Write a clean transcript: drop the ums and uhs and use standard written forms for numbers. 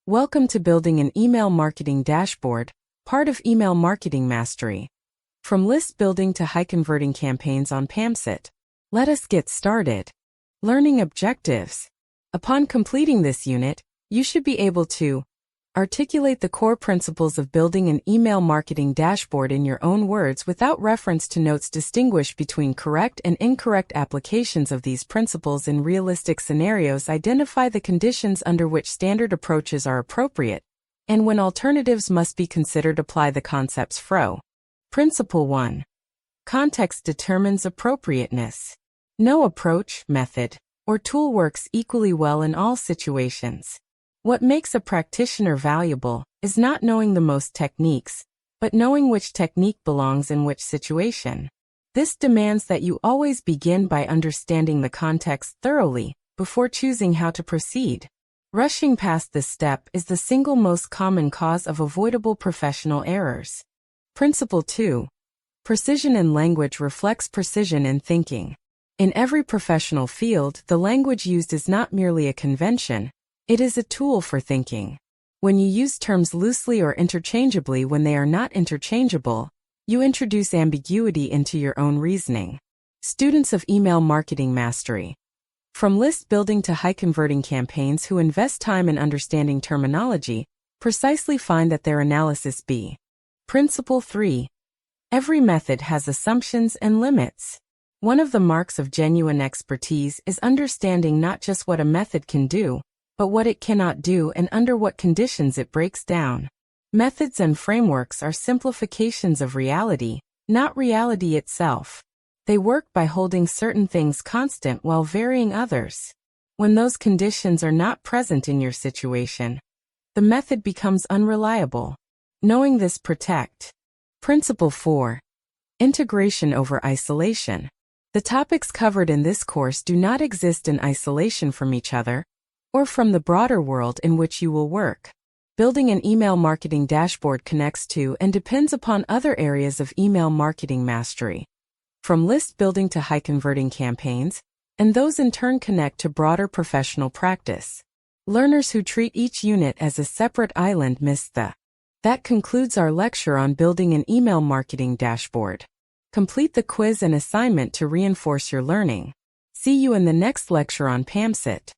Welcome to Building an Email Marketing Dashboard, part of Email Marketing Mastery. From list building to high-converting campaigns on PAMCET. Let us get started. Learning objectives. Upon completing this unit, you should be able to articulate the core principles of building an email marketing dashboard in your own words without reference to notes, distinguish between correct and incorrect applications of these principles in realistic scenarios, identify the conditions under which standard approaches are appropriate, and when alternatives must be considered, apply the concepts fro. Principle 1. Context determines appropriateness. No approach, method, or tool works equally well in all situations. What makes a practitioner valuable is not knowing the most techniques, but knowing which technique belongs in which situation. This demands that you always begin by understanding the context thoroughly before choosing how to proceed. Rushing past this step is the single most common cause of avoidable professional errors. Principle 2. Precision in language reflects precision in thinking. In every professional field, the language used is not merely a convention. It is a tool for thinking. When you use terms loosely or interchangeably when they are not interchangeable, you introduce ambiguity into your own reasoning. Students of Email Marketing Mastery. From list building to high-converting campaigns who invest time in understanding terminology, precisely find that their analysis be. Principle 3. Every method has assumptions and limits. One of the marks of genuine expertise is understanding not just what a method can do, but what it cannot do and under what conditions it breaks down. Methods and frameworks are simplifications of reality, not reality itself. They work by holding certain things constant while varying others. When those conditions are not present in your situation, the method becomes unreliable. Knowing this, protect. Principle 4. Integration over isolation. The topics covered in this course do not exist in isolation from each other, or from the broader world in which you will work. Building an email marketing dashboard connects to and depends upon other areas of email marketing mastery. From list building to high-converting campaigns, and those in turn connect to broader professional practice. Learners who treat each unit as a separate island miss the. That concludes our lecture on building an email marketing dashboard. Complete the quiz and assignment to reinforce your learning. See you in the next lecture on PAMCET.